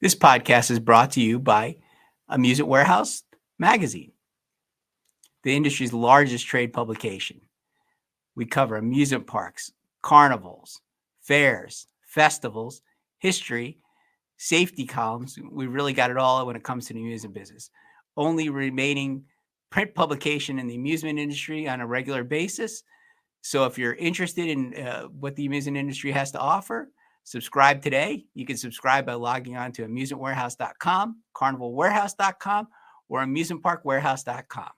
This podcast is brought to you by Amusement Warehouse Magazine, the industry's largest trade publication. We cover amusement parks, carnivals, fairs, festivals, history, safety columns. We really got it all when it comes to the amusement business. Only remaining print publication in the amusement industry on a regular basis. So if you're interested in what the amusement industry has to offer, subscribe today. You can subscribe by logging on to amusementwarehouse.com, carnivalwarehouse.com, or amusementparkwarehouse.com.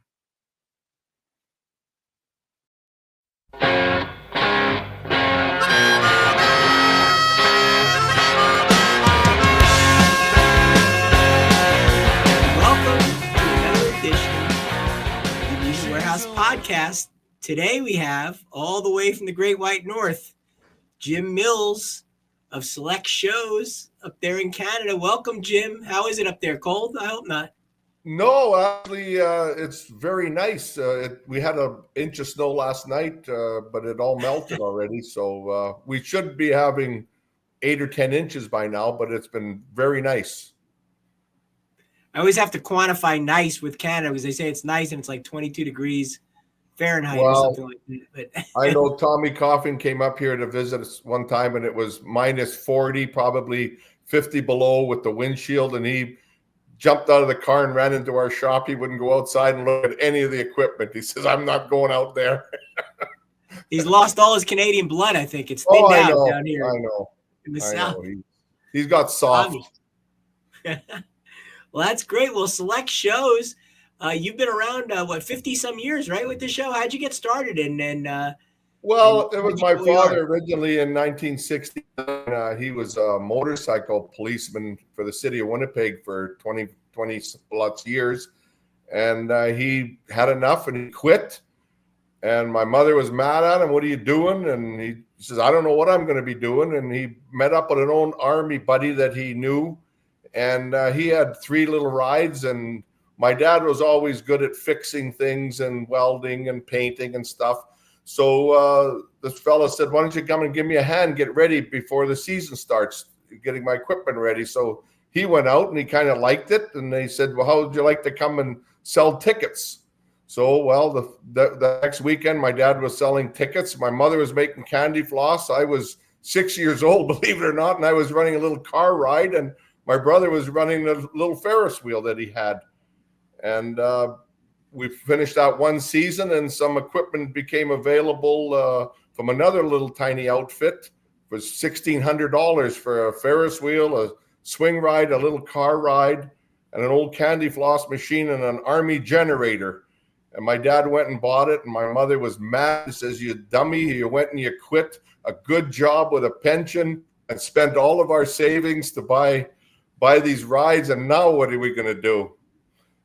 Welcome to another edition of the Amusement Warehouse Podcast. Today we have, all the way from the Great White North, Jim Mills of Select Shows up there in Canada. Welcome, Jim. How is it up there? Cold? I hope not. No, actually, it's very nice. We had an inch of snow last night, but it all melted already. So we should be having 8 or 10 inches by now, but it's been very nice. I always have to quantify nice with Canada because they say it's nice and it's like 22 degrees Fahrenheit or something like that. But I know Tommy Coffin came up here to visit us one time, and it was minus 40, probably 50 below with the windshield, and he jumped out of the car and ran into our shop. He wouldn't go outside and look at any of the equipment. He says, I'm not going out there. He's lost all his Canadian blood, I think. It's thinned out down here. I know. In the South. He's got soft. Well, that's great. Well, Select Shows. You've been around, 50-some years, right, with the show? How'd you get started? Well, it was my father originally in 1969. He was a motorcycle policeman for the city of Winnipeg for 20 plus years. And he had enough and he quit. And my mother was mad at him. What are you doing? And he says, I don't know what I'm going to be doing. And he met up with an old army buddy that he knew. And he had 3 little rides. And my dad was always good at fixing things and welding and painting and stuff. So this fella said, why don't you come and give me a hand, get ready before the season starts, getting my equipment ready. So he went out and he kind of liked it. And they said, well, how would you like to come and sell tickets? So, well, the next weekend, my dad was selling tickets. My mother was making candy floss. I was 6 years old, believe it or not. And I was running a little car ride. And my brother was running a little Ferris wheel that he had. And we finished out one season, and some equipment became available from another little tiny outfit. It was $1,600 for a Ferris wheel, a swing ride, a little car ride, and an old candy floss machine and an army generator. And my dad went and bought it, and my mother was mad. She says, you dummy, you went and you quit a good job with a pension and spent all of our savings to buy these rides, and now what are we going to do?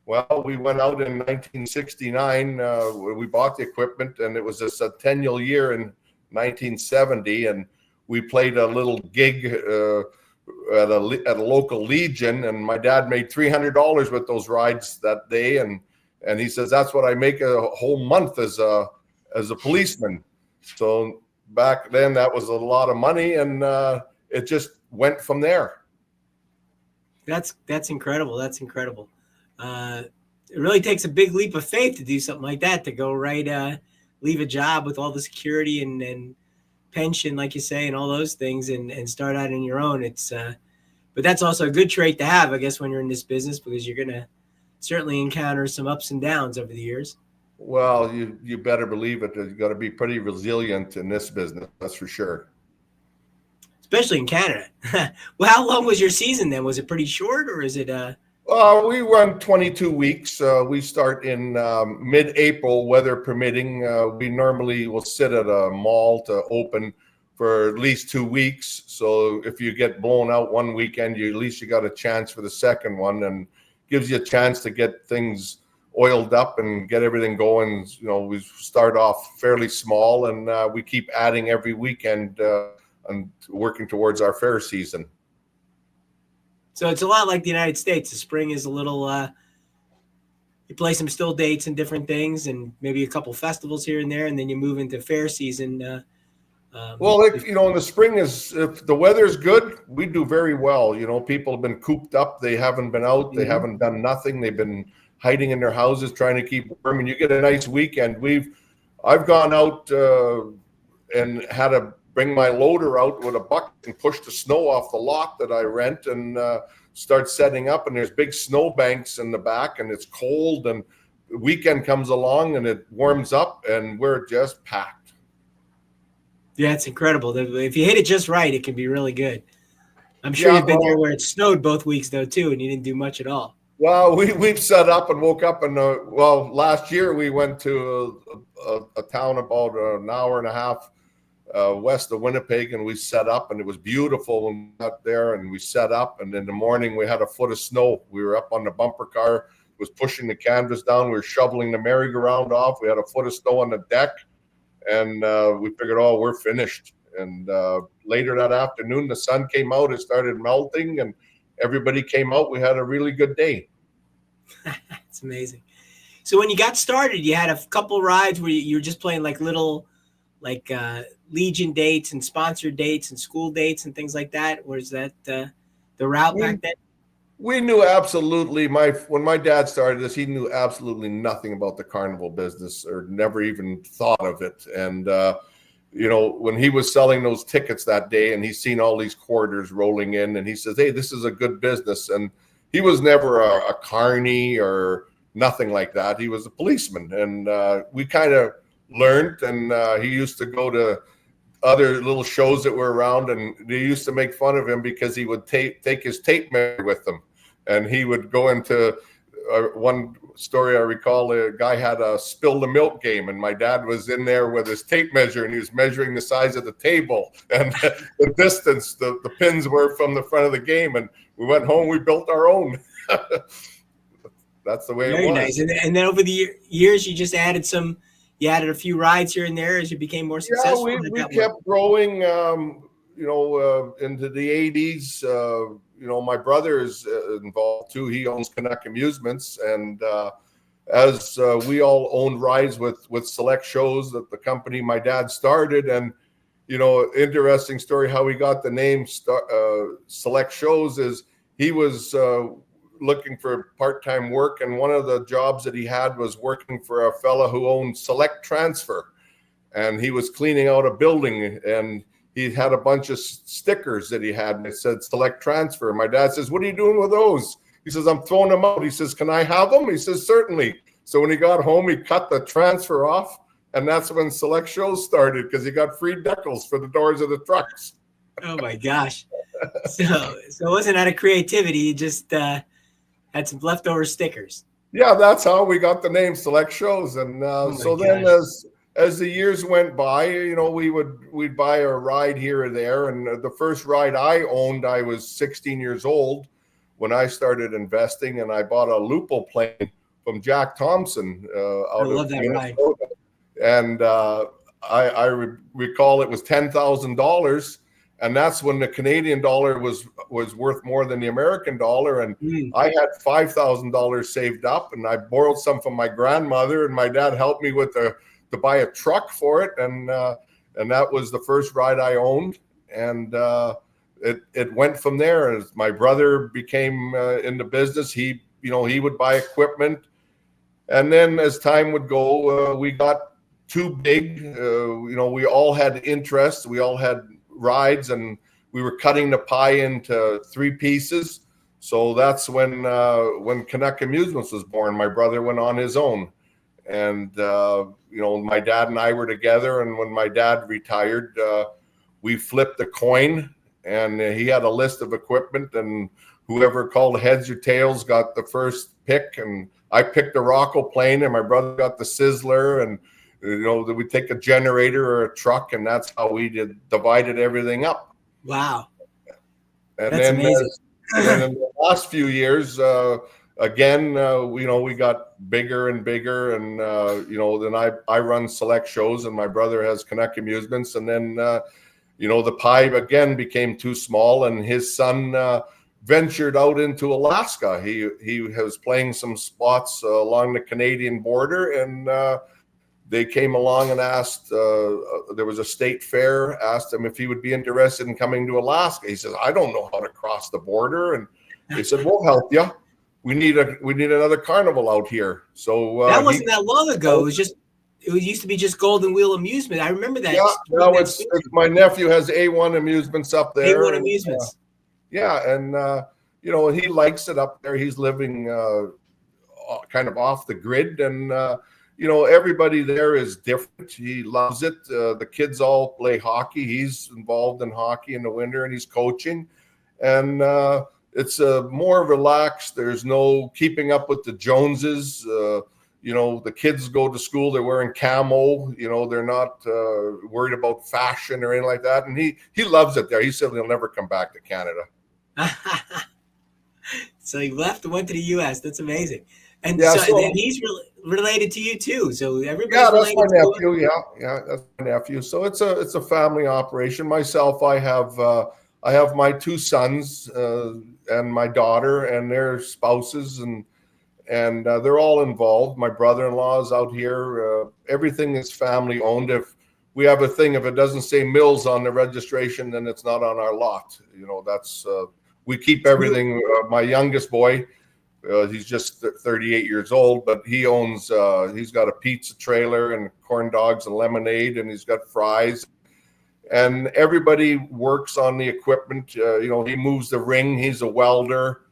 Well, we went out in 1969. We bought the equipment, and it was a centennial year in 1970. And we played a little gig at a local Legion, and my dad made $300 with those rides that day. And he says that's what I make a whole month as a policeman. So back then, that was a lot of money, and it just went from there. That's incredible. That's incredible. It really takes a big leap of faith to do something like that, to go leave a job with all the security and pension, like you say, and all those things, and start out on your own. But that's also a good trait to have, I guess, when you're in this business, because you're going to certainly encounter some ups and downs over the years. Well, you better believe it. You've got to be pretty resilient in this business. That's for sure. Especially in Canada. Well, how long was your season then? Was it pretty short, or is it we run 22 weeks. We start in mid-April, weather permitting. We normally will sit at a mall to open for at least 2 weeks. So if you get blown out one weekend, at least you got a chance for the second one, and gives you a chance to get things oiled up and get everything going. You know, we start off fairly small, and we keep adding every weekend and working towards our fair season. So it's a lot like the United States. The spring is a little, you play some still dates and different things, and maybe a couple festivals here and there, and then you move into fair season Well, if in the spring if the weather's good, we do very well. People have been cooped up. They haven't been out. They haven't done nothing. They've been hiding in their houses trying to keep warm. And you get a nice weekend. I've gone out and had to bring my loader out with a bucket and push the snow off the lot that I rent and start setting up. And there's big snow banks in the back, and it's cold. And the weekend comes along and it warms up, and we're just packed. Yeah, it's incredible. If you hit it just right, it can be really good. I'm sure you've been there where it snowed both weeks though too, and you didn't do much at all. Well, we've set up and woke up, and last year we went to a town about an hour and a half west of Winnipeg, and we set up, and it was beautiful when we got there, and we set up, and in the morning we had a foot of snow. We were up on the bumper car, it was pushing the canvas down. We were shoveling the merry-go-round off. We had a foot of snow on the deck, and we figured, we're finished. And later that afternoon, the sun came out, it started melting, and everybody came out. We had a really good day. It's amazing. So when you got started, you had a couple rides where you were just playing like little, Legion dates and sponsored dates and school dates and things like that. Was that the route back then? We knew absolutely. When my dad started this, he knew absolutely nothing about the carnival business, or never even thought of it. And when he was selling those tickets that day, and he's seen all these quarters rolling in, and he says, "Hey, this is a good business." And he was never a carny or nothing like that. He was a policeman, and we kind of learned. And he used to go to other little shows that were around, and they used to make fun of him because he would take his tape measure with him, and he would go into one story I recall. A guy had a spill the milk game, and my dad was in there with his tape measure, and he was measuring the size of the table and the distance the pins were from the front of the game. And we went home, we built our own. That's the way it was. Very nice. And then over the years, you just added you added a few rides here and there as you became more successful. Yeah, we kept growing, into the 80s. My brother is involved too. He owns Canuck Amusements. And as we all owned rides with Select Shows, that the company my dad started. And, interesting story how we got the name Select Shows is he was looking for part-time work, and one of the jobs that he had was working for a fella who owned Select Transfer, and he was cleaning out a building, and he had a bunch of stickers that he had, and it said Select Transfer. My dad says, "What are you doing with those?" He says, "I'm throwing them out." He says, "Can I have them?" He says, "Certainly." So when he got home, he cut the transfer off, and that's when Select Shows started, because he got free decals for the doors of the trucks. Oh my gosh. So it wasn't out of creativity, you just had some leftover stickers. Yeah, that's how we got the name Select Shows. And then as the years went by, we'd buy a ride here or there. And the first ride I owned, I was 16 years old when I started investing, and I bought a Lupo plane from Jack Thompson out of love that Minnesota. Ride. And I recall it was $10,000. And that's when the Canadian dollar was worth more than the American dollar. And I had $5,000 saved up, and I borrowed some from my grandmother, and my dad helped me to buy a truck for it. And that was the first ride I owned. And it went from there. As my brother became in the business, he would buy equipment. And then as time would go, we got too big. We all had interests. We all had rides, and we were cutting the pie into 3 pieces. So that's when Canuck Amusements was born. My brother went on his own, and my dad and I were together. And when my dad retired, we flipped a coin, and he had a list of equipment, and whoever called heads or tails got the first pick. And I picked the Rocco plane, and my brother got the Sizzler, and we take a generator or a truck, and that's how we divided everything up. Wow. And that's amazing. And in the last few years, again, we got bigger and bigger, and then I run Select Shows, and my brother has Canuck Amusements, and then the pie again became too small, and his son ventured out into Alaska. He was playing some spots along the Canadian border, and they came along and asked, there was a state fair, asked him if he would be interested in coming to Alaska. He says, I don't know how to cross the border. And they said, we'll help you. We need another carnival out here. So that wasn't that long ago. It used to be just Golden Wheel Amusement. I remember that. Yeah, now it's my nephew has A1 Amusements up there. A1 Amusements. And he likes it up there. He's living kind of off the grid, and everybody there is different. He loves it. The kids all play hockey. He's involved in hockey in the winter, and he's coaching. And it's more relaxed. There's no keeping up with the Joneses. The kids go to school. They're wearing camo. They're not worried about fashion or anything like that. And he loves it there. He said he'll never come back to Canada. So he left and went to the U.S. That's amazing. And then he's related to you too. So everybody. Yeah, that's my nephew. Yeah, that's my nephew. So it's a family operation. Myself, I have my two sons and my daughter and their spouses, and they're all involved. My brother-in-law is out here. Everything is family owned. If we have a thing, if it doesn't say Mills on the registration, then it's not on our lot. That's we keep everything. My youngest boy. He's just 38 years old, but he owns, he's got a pizza trailer and corn dogs and lemonade, and he's got fries. And everybody works on the equipment. He moves the ring. He's a welder.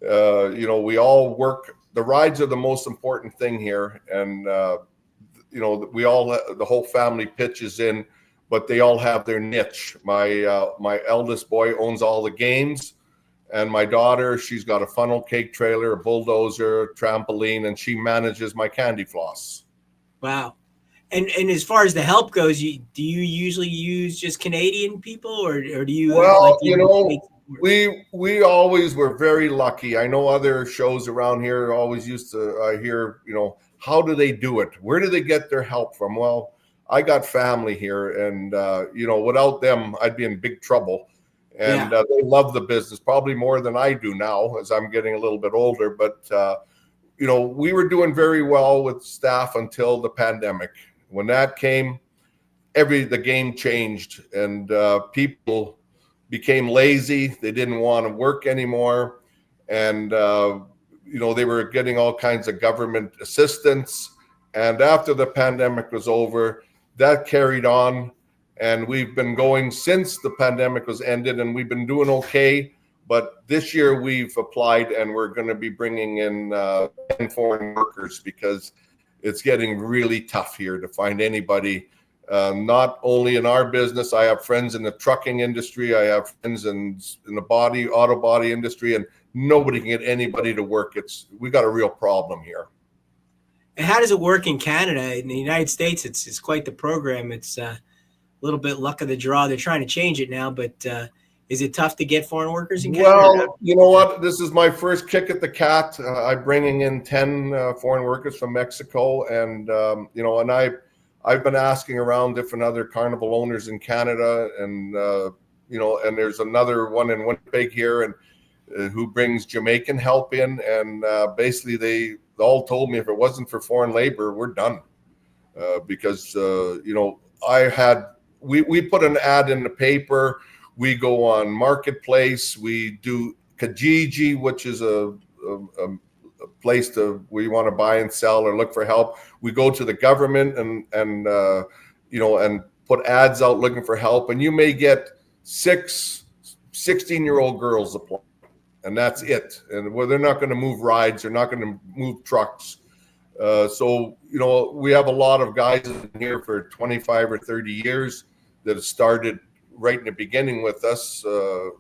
We all work. The rides are the most important thing here. And, we all, the whole family pitches in, but they all have their niche. My eldest boy owns all the games. And my daughter, she's got a funnel cake trailer, a bulldozer, a trampoline, and she manages my candy floss. Wow. And as far as the help goes, do you usually use just Canadian people, or do you? Well, we always were very lucky. I know other shows around here always used to hear, how do they do it? Where do they get their help from? Well, I got family here, and without them, I'd be in big trouble. And they love the business probably more than I do now, as I'm getting a little bit older. But, we were doing very well with staff until the pandemic. When that came, the game changed, and people became lazy. They didn't want to work anymore. And, they were getting all kinds of government assistance. And after the pandemic was over, that carried on. And we've been going since the pandemic was ended, and we've been doing okay. But this year we've applied, and we're going to be bringing in 10 foreign workers, because it's getting really tough here to find anybody. Not only in our business, I have friends in the trucking industry. I have friends in the auto body industry, and nobody can get anybody to work. We got a real problem here. And how does it work in Canada? In the United States, it's quite the program. It's little bit luck of the draw. They're trying to change it now, but is it tough to get foreign workers in Canada? Well, you know what? This is my first kick at the cat. I'm bringing in 10 foreign workers from Mexico, and and I've been asking around different other carnival owners in Canada, and and there's another one in Winnipeg here, and who brings Jamaican help in, and basically they all told me if it wasn't for foreign labor, we're done, because we put an ad in the paper. We go on Marketplace. We do Kijiji, which is a place where you want to buy and sell or look for help. We go to the government and put ads out looking for help. And you may get 16-year-old girls apply, and that's it. And they're not going to move rides. They're not going to move trucks. So we have a lot of guys in here for 25 or 30 years that have started right in the beginning with us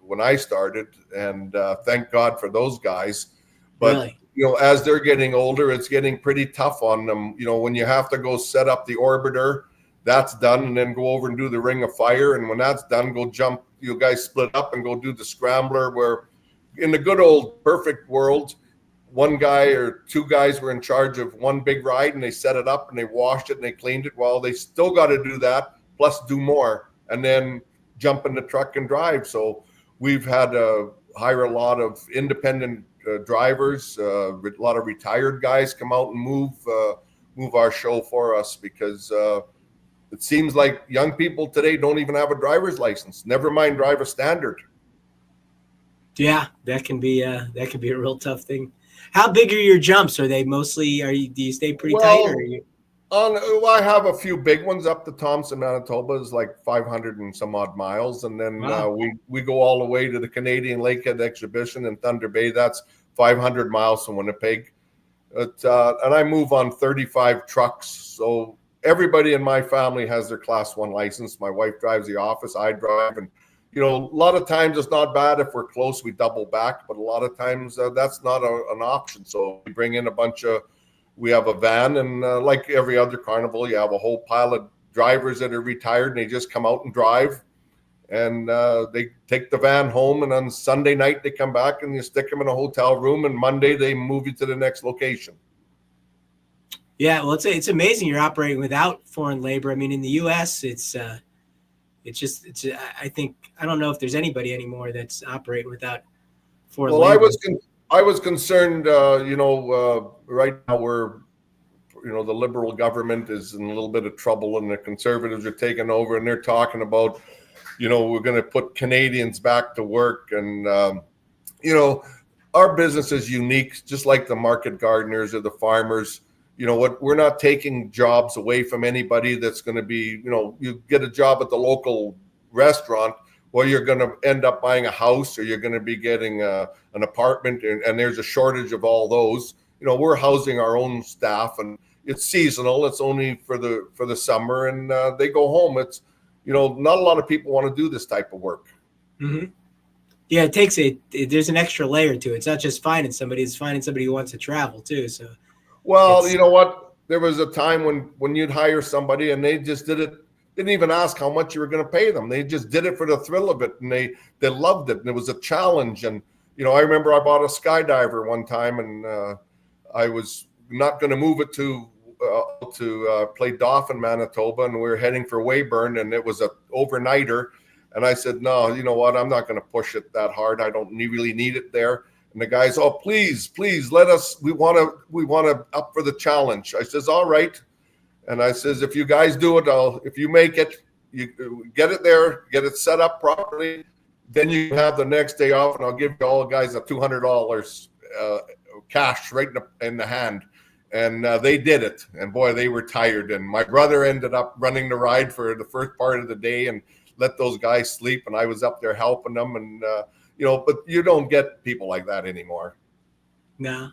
when I started, and thank God for those guys. But really? As they're getting older, it's getting pretty tough on them. When you have to go set up the orbiter, that's done, and then go over and do the Ring of Fire, and when that's done, go jump. You guys split up and go do the Scrambler. Where in the good old perfect world, one guy or two guys were in charge of one big ride, and they set it up and they washed it and they cleaned it. Well, they still got to do that, plus do more, and then jump in the truck and drive. So we've had to hire a lot of independent drivers, a lot of retired guys come out and move move our show for us, because it seems like young people today don't even have a driver's license, never mind drive a standard. Yeah, that can be a real tough thing. How big are your jumps? Are they mostly, do you stay pretty tight, or are you? I have a few big ones up to Thompson, Manitoba is like 500 and some odd miles. And then Wow. we go all the way to the Canadian Lakehead Exhibition in Thunder Bay. That's 500 miles from Winnipeg. And I move on 35 trucks. So everybody in my family has their Class 1 license. My wife drives the office, I drive. And, a lot of times it's not bad if we're close, we double back. But a lot of times that's not an option. So we bring in we have a van, and like every other carnival, you have a whole pile of drivers that are retired, and they just come out and drive, and they take the van home, and on Sunday night they come back and you stick them in a hotel room, and Monday they move you to the next location. Yeah, well, it's amazing you're operating without foreign labor. I mean, in the U.S., I think, I don't know if there's anybody anymore that's operating without foreign labor. I was concerned, right now the Liberal government is in a little bit of trouble, and the Conservatives are taking over, and they're talking about, we're going to put Canadians back to work. And, our business is unique, just like the market gardeners or the farmers. We're not taking jobs away from anybody that's going to be, you get a job at the local restaurant, well, you're going to end up buying a house, or you're going to be getting an apartment, and there's a shortage of all those. We're housing our own staff, and it's seasonal. It's only for the summer, and they go home. It's, not a lot of people want to do this type of work. Mm-hmm. Yeah, there's an extra layer to it. It's not just finding somebody; it's finding somebody who wants to travel too. So, well, you know what? There was a time when you'd hire somebody and they just didn't even ask how much you were going to pay them. They just did it for the thrill of it, and they loved it, and it was a challenge. And I remember I bought a skydiver one time, and I was not going to move it to play Dauphin, Manitoba, and we were heading for Weyburn, and it was a overnighter. And I said, no, you know what? I'm not going to push it that hard. I don't really need it there. And the guys, oh, please, let us. We want to up for the challenge. I says, all right. And I says, if you guys do it, if you make it, you get it there, get it set up properly, then you have the next day off, and I'll give you all the guys a $200 cash right in the hand. And they did it. And boy, they were tired. And my brother ended up running the ride for the first part of the day and let those guys sleep. And I was up there helping them. And, but you don't get people like that anymore. No.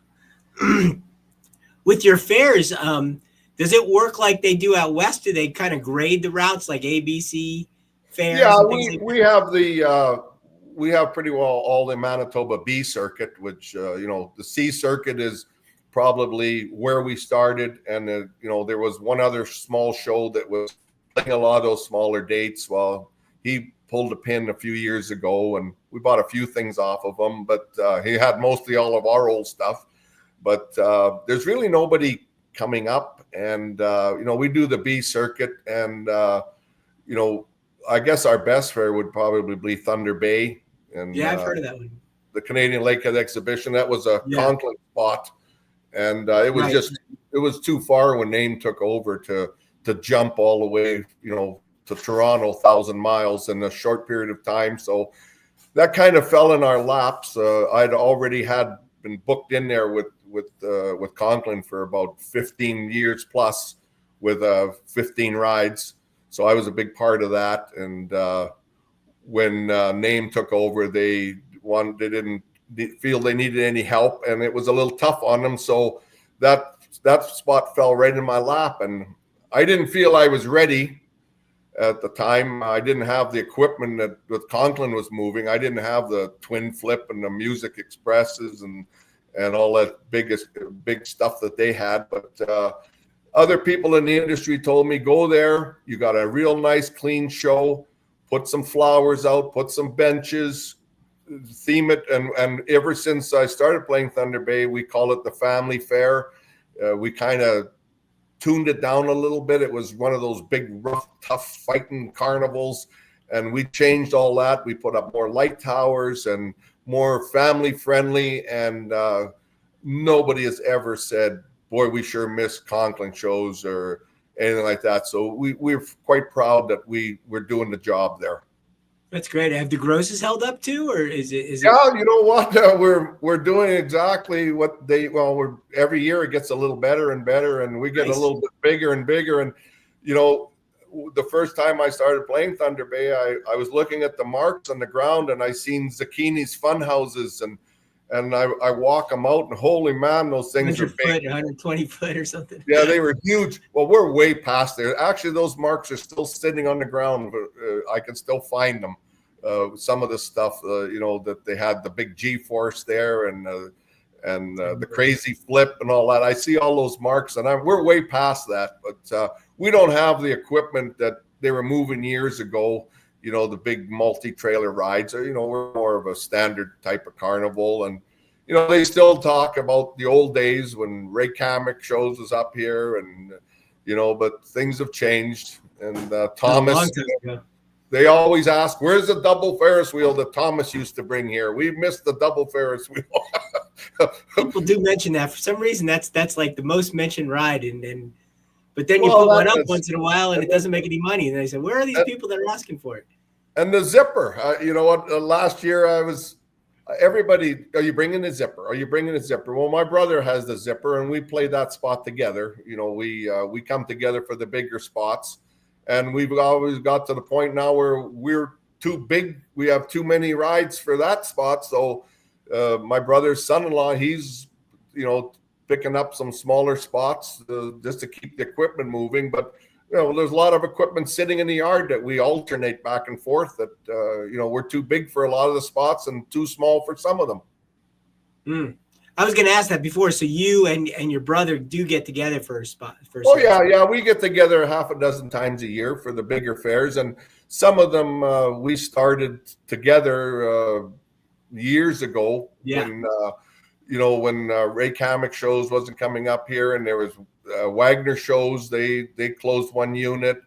With your fares, does it work like they do out west? Do they kind of grade the routes like ABC fares? Yeah, we have pretty well all the Manitoba B circuit, which the C circuit is probably where we started, and there was one other small show that was playing a lot of those smaller dates. Well, he pulled a pin a few years ago, and we bought a few things off of him, but he had mostly all of our old stuff. But there's really nobody coming up, and we do the B circuit, and I guess our best fare would probably be Thunder Bay. And yeah, I've heard of that one. The Canadian Lakehead Exhibition, that was a Conklin spot, and it was it was too far when Name took over to jump all the way to Toronto, 1,000 miles in a short period of time. So that kind of fell in our laps. I'd already been booked in there with Conklin for about 15 years plus, with 15 rides. So I was a big part of that. And when Name took over, they didn't feel they needed any help, and it was a little tough on them. So that spot fell right in my lap, and I didn't feel I was ready at the time. I didn't have the equipment that Conklin was moving. I didn't have the twin flip and the Music Expresses and all that big stuff that they had. But other people in the industry told me, go there. You got a real nice, clean show. Put some flowers out, put some benches, theme it. And ever since I started playing Thunder Bay, we call it the family fair. We kind of tuned it down a little bit. It was one of those big, rough, tough fighting carnivals. And we changed all that. We put up more light towers and more family friendly. And nobody has ever said, boy, we sure miss Conklin shows or anything like that. So we're quite proud that we're doing the job there. That's great. Have the grosses held up too, or is it? Yeah, you know what? We're doing exactly what we're every year it gets a little better and better, and we get a little bit bigger and bigger. And you know, the first time I started playing Thunder Bay, I was looking at the marks on the ground, and I seen Zucchini's fun houses, and I walk them out, and holy man, those things are big. 120 foot or something. Yeah, they were huge. Well, we're way past there. Actually, those marks are still sitting on the ground. I can still find them. Some of the stuff, you know, that they had the big G-force there and the crazy flip and all that. I see all those marks, and we're way past that. But we don't have the equipment that they were moving years ago. You know, the big multi-trailer rides. You know, we're more of a standard type of carnival, and you know, they still talk about the old days when Ray Kamek shows us up here, and you know, but things have changed. And Thomas. They always ask, where's the double Ferris wheel that Thomas used to bring here? We missed the double Ferris wheel. People do mention that. For some reason, that's like the most mentioned ride. But then you put one up once in a while and it doesn't make any money. And they say, where are these people that are asking for it? And the zipper. You know what? Last year everybody, are you bringing a zipper? Are you bringing a zipper? Well, my brother has the zipper and we play that spot together. You know, we come together for the bigger spots. And we've always got to the point now where we're too big. We have too many rides for that spot. So my brother's son-in-law, he's, you know, picking up some smaller spots just to keep the equipment moving. But, you know, there's a lot of equipment sitting in the yard that we alternate back and forth that, you know, we're too big for a lot of the spots and too small for some of them. I was going to ask that before. So you and your brother do get together for a spot. Yeah. We get together half a dozen times a year for the bigger fairs. And some of them we started together years ago. Yeah. When, you know, when Ray Kamek shows wasn't coming up here and there was Wagner shows, they closed one unit.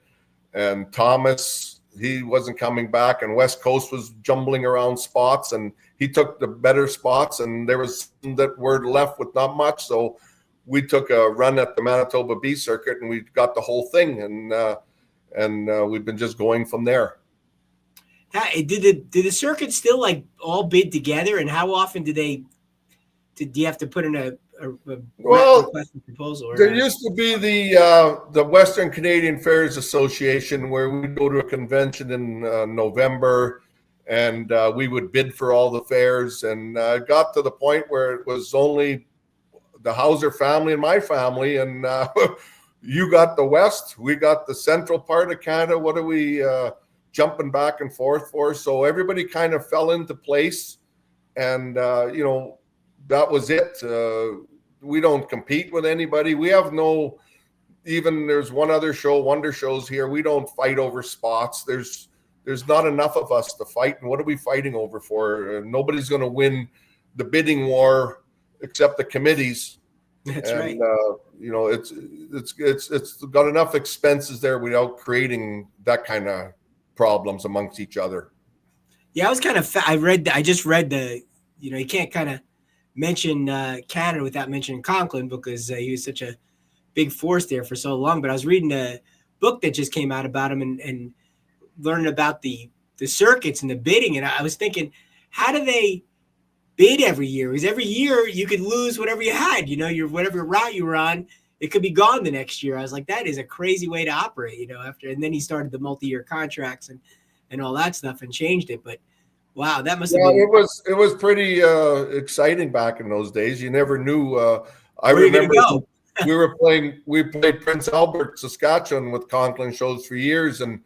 And Thomas, he wasn't coming back. And West Coast was jumbling around spots. And he took the better spots, and there was some that were left with not much. So we took a run at the Manitoba B circuit, and we got the whole thing, and we've been just going from there. Did the circuit still like all bid together, and how often do you have to put in a proposal? There used to be the Western Canadian Fairs Association where we go to a convention in November. And we would bid for all the fairs, and got to the point where it was only the Hauser family and my family, and you got the West, we got the central part of Canada. What are we jumping back and forth for? So everybody kind of fell into place, and you know, that was it. We don't compete with anybody. We have there's one other show, Wonder Shows here. We don't fight over spots. There's not enough of us to fight. And what are we fighting over for? Nobody's going to win the bidding war except the committees. That's right. You know, it's got enough expenses there without creating that kind of problems amongst each other. Yeah, I was kind of, I just read you know, you can't kind of mention Canada without mentioning Conklin because he was such a big force there for so long. But I was reading a book that just came out about him and learning about the circuits and the bidding. And I was thinking, how do they bid every year? Because every year you could lose whatever you had, you know, whatever route you were on, it could be gone the next year. I was like, that is a crazy way to operate, you know, and then he started the multi-year contracts and all that stuff and changed it. But wow, that must have been. It was pretty exciting back in those days. You never knew. I remember we played Prince Albert, Saskatchewan with Conklin shows for years, and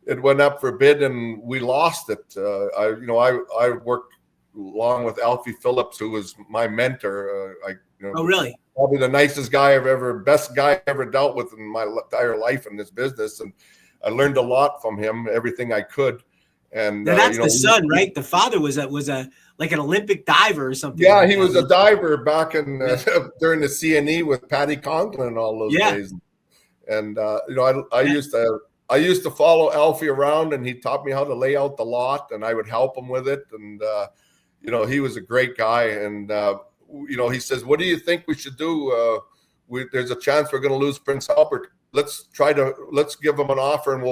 it went up for bid and we lost it. I worked along with Alfie Phillips, who was my mentor. Oh, really? Probably the nicest guy best guy I ever dealt with in my entire life in this business. And I learned a lot from him, everything I could. And now that's the son, right? The father was like an Olympic diver or something. Yeah, he was a diver back in during the CNE with Patty Conklin and all those days. And I used to follow Alfie around, and he taught me how to lay out the lot, and I would help him with it. And you know, he was a great guy. And you know, he says, "What do you think we should do there's a chance we're going to lose Prince Albert. Let's give them an offer, and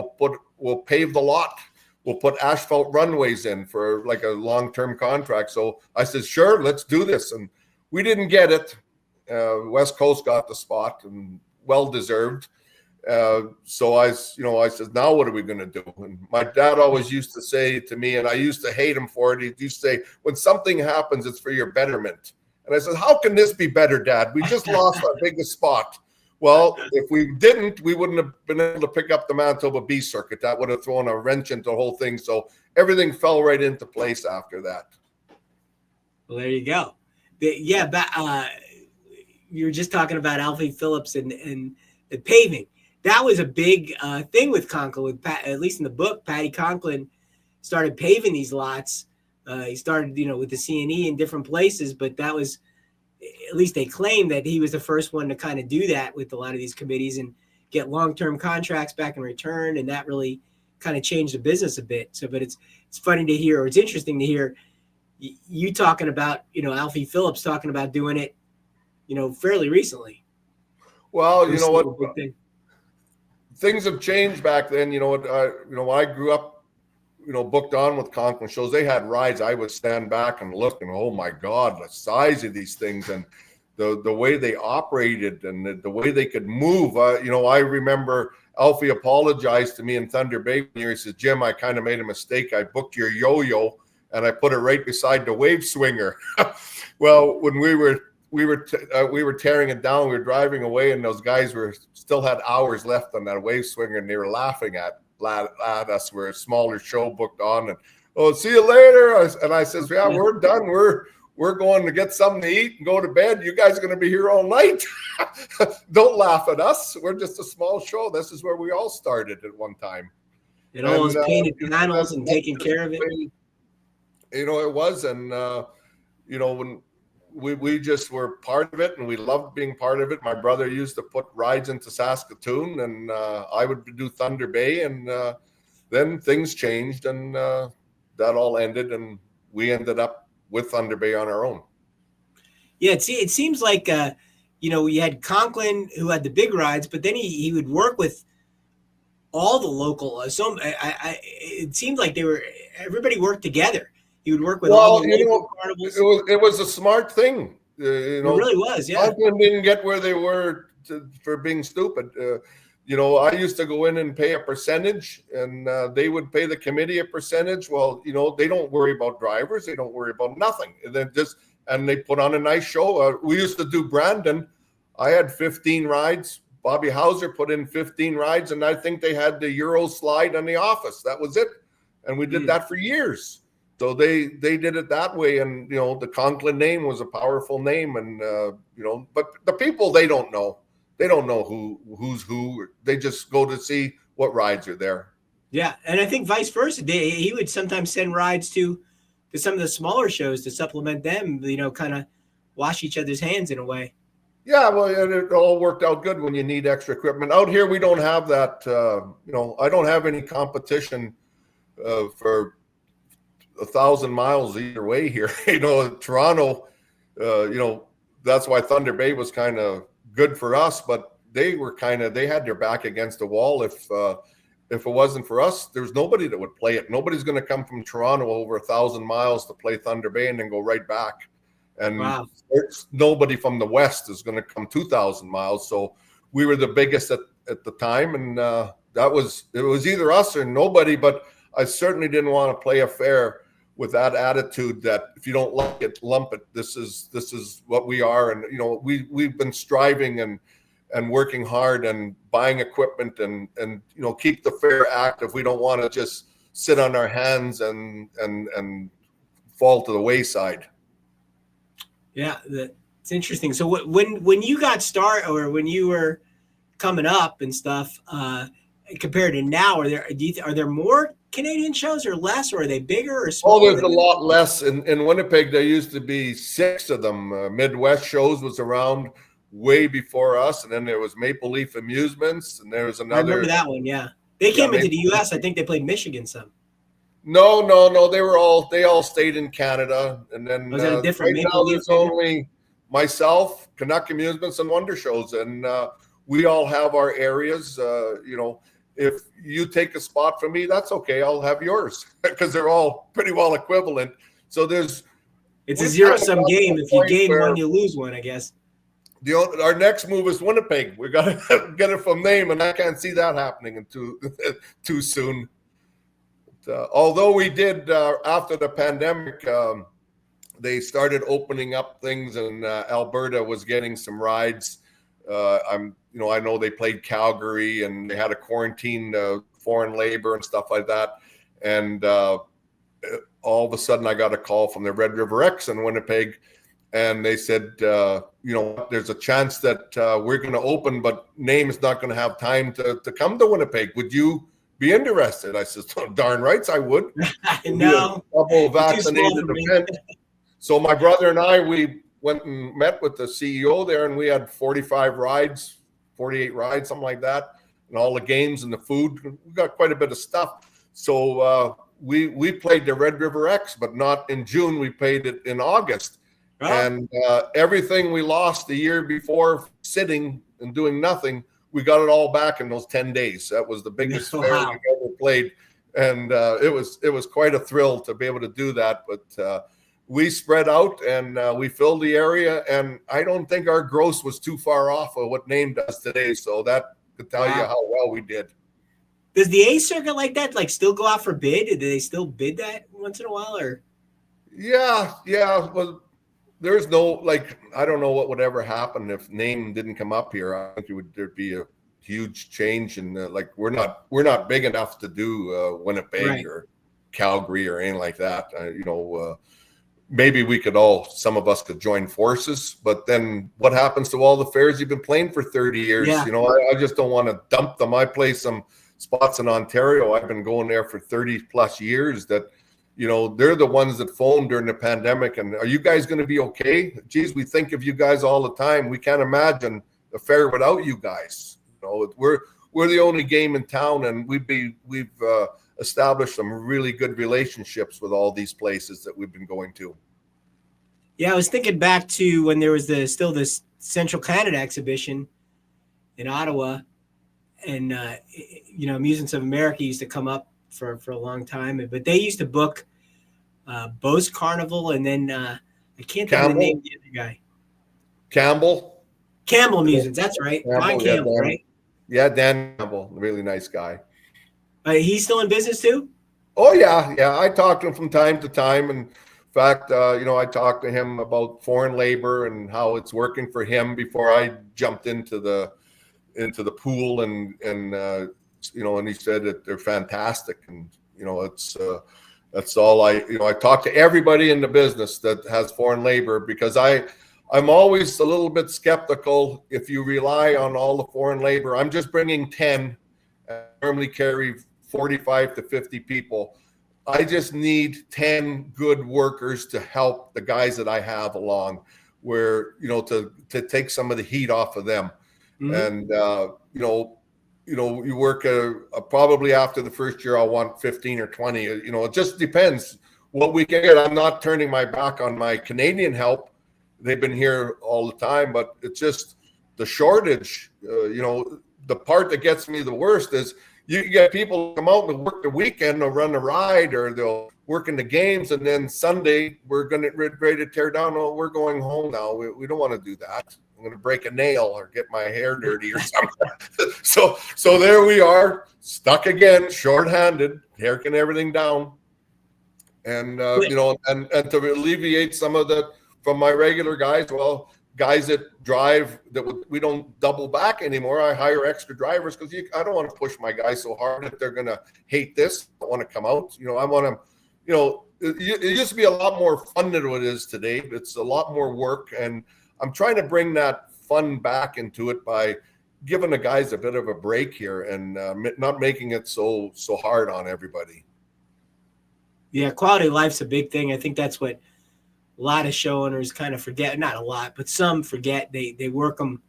we'll pave the lot. We'll put asphalt runways in for like a long-term contract. So I said, sure, let's do this. And we didn't get it. West Coast got the spot, and well-deserved. So I said, now what are we going to do? And my dad always used to say to me, and I used to hate him for it, he used to say, when something happens, it's for your betterment. And I said, how can this be better, Dad? We just lost our biggest spot. Well, if we didn't, we wouldn't have been able to pick up the Manitoba Bee Circuit. That would have thrown a wrench into the whole thing. So everything fell right into place after that. Well, there you go. You were just talking about Alfie Phillips and the paving. That was a big thing with Conklin. With at least in the book, Patty Conklin started paving these lots. He started, with the C&E in different places, but that was, at least they claim that he was the first one to kind of do that with a lot of these committees and get long-term contracts back in return. And that really kind of changed the business a bit. So, but it's funny to hear, or it's interesting to hear you talking about, Alfie Phillips talking about doing it, fairly recently. Well, you know what, things have changed back then. When I grew up, booked on with Conklin shows, they had rides. I would stand back and look and, oh my God, the size of these things and the way they operated and the way they could move. I remember Alfie apologized to me in Thunder Bay one year. He says, Jim, I kind of made a mistake. I booked your yo-yo and I put it right beside the wave swinger. Well, when we were tearing it down, we were driving away, and those guys still had hours left on that wave swinger, and they were laughing at us. We're a smaller show booked on, and see you later. And I says, yeah, we're done. We're going to get something to eat and go to bed. You guys are going to be here all night. Don't laugh at us. We're just a small show. This is where we all started at one time. And all those painted panels and taking care of it. It was, and when we just were part of it, and we loved being part of it. My brother used to put rides into Saskatoon, and I would do Thunder Bay, and then things changed, and that all ended, and we ended up with Thunder Bay on our own. Yeah, it seems like we had Conklin who had the big rides, but then he would work with all the local. It seemed like everybody worked together. He would work with all the local carnivals. It was a smart thing. It really was, yeah. Conklin didn't get where they were for being stupid. I used to go in and pay a percentage, and they would pay the committee a percentage. Well, they don't worry about drivers. They don't worry about nothing. And they put on a nice show. We used to do Brandon. I had 15 rides. Bobby Hauser put in 15 rides, and I think they had the Euro slide on the office. That was it. And we did that for years. So they did it that way, and the Conklin name was a powerful name, and but the people, they don't know who's who. They just go to see what rides are there. Yeah, and I think vice versa. He would sometimes send rides to some of the smaller shows to supplement them. Kind of wash each other's hands in a way. Yeah, well, it all worked out good when you need extra equipment. Out here, we don't have that. I don't have any competition for 1,000 miles either way here. Toronto, that's why Thunder Bay was kind of good for us, but they had their back against the wall. If it wasn't for us, there's nobody that would play it. Nobody's going to come from Toronto over 1,000 miles to play Thunder Bay and then go right back. And nobody from the West is going to come 2,000 miles. So we were the biggest at the time, and it was either us or nobody. But I certainly didn't want to play a fair with that attitude that if you don't like it, lump it. This is what we are, and we've been striving and working hard and buying equipment and keep the fair active. We don't want to just sit on our hands and fall to the wayside. Yeah, it's interesting. So when you got started, or when you were coming up and stuff, compared to now, are there more Canadian shows or less, or are they bigger or smaller? Oh, there's a lot less. In Winnipeg, there used to be 6 of them. Midwest Shows was around way before us, and then there was Maple Leaf Amusements, and there was another. I remember that one, yeah. They came into the U.S. I think they played Michigan some. No. They all stayed in Canada, and then was it a different? Right now, myself, Canuck Amusements, and Wonder Shows, and we all have our areas. If you take a spot from me, that's okay. I'll have yours because they're all pretty well equivalent. So it's a zero-sum game. If you gain one, you lose one, I guess. Our next move is Winnipeg. We got to get it from them, and I can't see that happening too soon. Although we did after the pandemic, they started opening up things, and Alberta was getting some rides. I know they played Calgary, and they had to quarantine foreign labor and stuff like that. And all of a sudden, I got a call from the Red River X in Winnipeg, and they said, there's a chance that we're going to open, but name is not going to have time to come to Winnipeg. Would you be interested? I said, oh, darn rights I would. No. Double vaccinated event. So my brother and I, we went and met with the CEO there, and we had 48 rides, something like that, and all the games and the food. We got quite a bit of stuff. So we played the Red River X, but not in June. We played it in August. Oh. And everything we lost the year before sitting and doing nothing, we got it all back in those 10 days. That was the biggest fair we've ever played. And it was quite a thrill to be able to do that. But we spread out, and we filled the area, and I don't think our gross was too far off of what Name does today. So that could tell you how well we did. Does the A circuit like that still go out for bid? Do they still bid that once in a while, or? Yeah. Well, there's no, I don't know what would ever happen if Name didn't come up here. I think there'd be a huge change in we're not big enough to do Winnipeg or Calgary or anything like that. Maybe some of us could join forces, but then what happens to all the fairs you've been playing for 30 years? Yeah. I just don't want to dump them. I play some spots in Ontario. I've been going there for 30 plus years that, they're the ones that phoned during the pandemic. And are you guys going to be okay? Geez, we think of you guys all the time. We can't imagine the fair without you guys. We're the only game in town, and we've established some really good relationships with all these places that we've been going to. Yeah, I was thinking back to when there was still this Central Canada exhibition in Ottawa, and Amusements of America used to come up for a long time, but they used to book Beau's Carnival, and then I can't think of the name of the other guy. Campbell Amusements, that's right. Brian Campbell, right? Yeah, Dan Campbell, really nice guy. He's still in business too? Oh, yeah. I talk to him from time to time. And in fact, I talked to him about foreign labor and how it's working for him before I jumped into the pool. And he said that they're fantastic. And, that's all I talk to everybody in the business that has foreign labor, because I'm always a little bit skeptical if you rely on all the foreign labor. I'm just bringing 10. I normally carry 45 to 50 people. I just need 10 good workers to help the guys that I have along, where, to take some of the heat off of them. Mm-hmm. And, you work probably after the first year, I'll want 15 or 20, it just depends what we can get. I'm not turning my back on my Canadian help. They've been here all the time, but it's just the shortage. The part that gets me the worst is you can get people come out and work the weekend, they'll run a ride or they'll work in the games, and then Sunday we're going to ready to tear down. Oh, we're going home now. We don't want to do that. I'm going to break a nail or get my hair dirty or something. So there we are, stuck again, shorthanded, tearing everything down. And and to alleviate some of that from my regular guys, guys that drive, that we don't double back anymore. I hire extra drivers because I don't want to push my guys so hard that they're going to hate this. I want to come out. I want them, it used to be a lot more fun than it is today. It's a lot more work. And I'm trying to bring that fun back into it by giving the guys a bit of a break here and not making it so hard on everybody. Yeah, quality of life's a big thing. I think that's what a lot of show owners kind of forget. Not a lot, but some forget. They work them.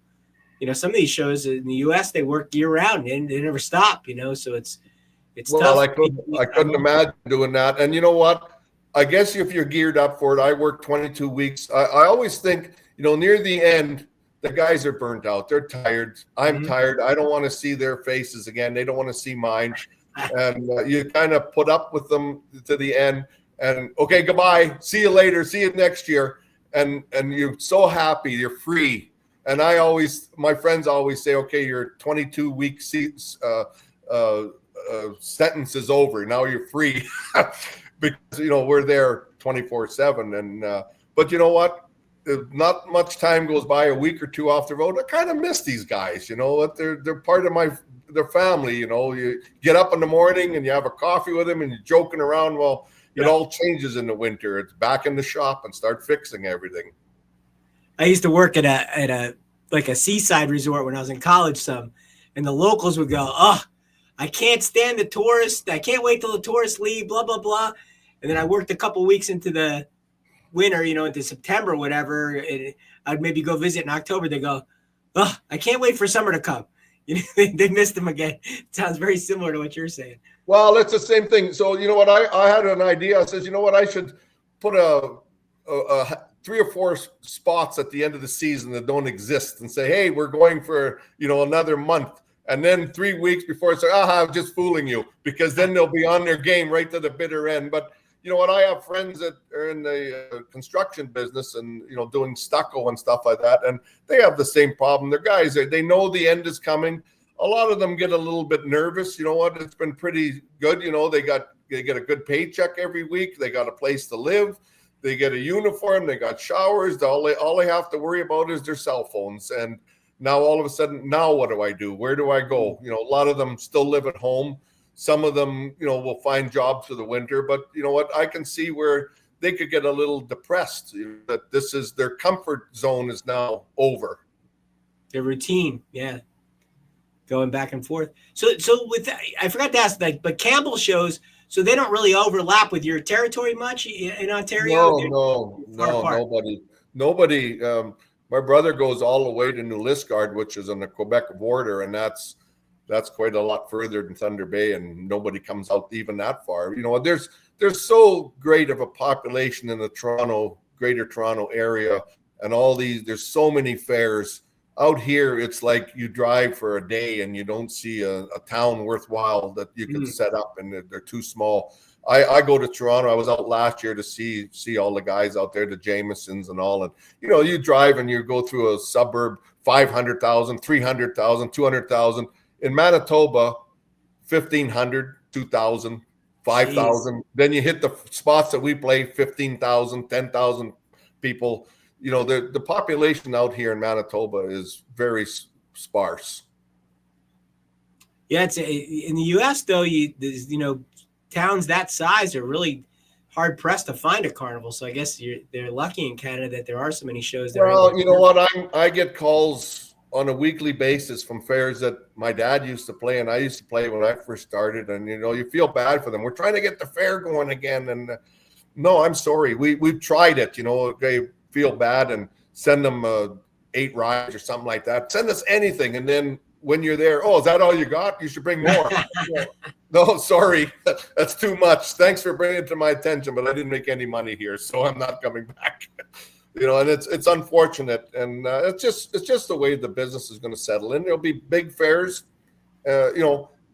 Some of these shows in the U.S., they work year round and they never stop. So it's tough. I couldn't imagine doing that. And you know what? I guess if you're geared up for it, I work 22 weeks. I always think near the end, the guys are burnt out. They're tired. I'm tired. I don't want to see their faces again. They don't want to see mine. And you kind of put up with them to the end. And okay, goodbye. See you later. See you next year. And you're so happy. You're free. And my friends always say, okay, your 22-week sentence is over. Now you're free because, we're there 24/7. And but you know what? Not much time goes by, a week or two off the road. I kind of miss these guys. They're part of their family. You get up in the morning and you have a coffee with them and you're joking around. Well, it all changes in the winter. It's back in the shop and start fixing everything. I used to work at a seaside resort when I was in college and the locals would go, "Oh, I can't stand the tourists. I can't wait till the tourists leave, blah, blah, blah." And then I worked a couple weeks into the winter, into September, whatever. And I'd maybe go visit in October. They go, "Oh, I can't wait for summer to come." They missed them again. It sounds very similar to what you're saying. Well, it's the same thing. So, what? I had an idea. I says, I should put a 3 or 4 spots at the end of the season that don't exist and say, hey, we're going for, another month. And then 3 weeks before it's like, I'm just fooling you, because then they'll be on their game right to the bitter end. But you know what? I have friends that are in the construction business and, doing stucco and stuff like that. And they have the same problem. They're guys, they know the end is coming. A lot of them get a little bit nervous. You know what? It's been pretty good. They get a good paycheck every week. They got a place to live. They get a uniform. They got showers. All they have to worry about is their cell phones. And now all of a sudden, now what do I do? Where do I go? A lot of them still live at home. Some of them, will find jobs for the winter. But you know what? I can see where they could get a little depressed. That this is their comfort zone is now over. Their routine, yeah, going back and forth. So with that, I forgot to ask, but Campbell shows, so they don't really overlap with your territory much in Ontario. No, nobody. My brother goes all the way to New Liskeard, which is on the Quebec border, and that's quite a lot further than Thunder Bay, and nobody comes out even that far. There's so great of a population in the Greater Toronto area, and there's so many fairs. Out here, it's like you drive for a day and you don't see a town worthwhile that you can set up, and they're too small. I go to Toronto. I was out last year to see all the guys out there, the Jamesons and all. And, you drive and you go through a suburb, 500,000, 300,000, 200,000. In Manitoba, 1,500, 2,000, 5,000. Then you hit the spots that we play, 15,000, 10,000 people. The population out here in Manitoba is very sparse. Yeah, it's in the U.S. though. Towns that size are really hard pressed to find a carnival. So I guess they're lucky in Canada that there are so many shows. Well, you know what? I get calls on a weekly basis from fairs that my dad used to play and I used to play when I first started, and you feel bad for them. We're trying to get the fair going again, and no, I'm sorry. We've tried it. They feel bad and send them 8 rides or something like that. Send us anything, and then when you're there, is that all you got? You should bring more. No, sorry, that's too much. Thanks for bringing it to my attention, but I didn't make any money here, so I'm not coming back. And it's unfortunate, and it's just the way the business is going to settle in. There'll be big fairs. I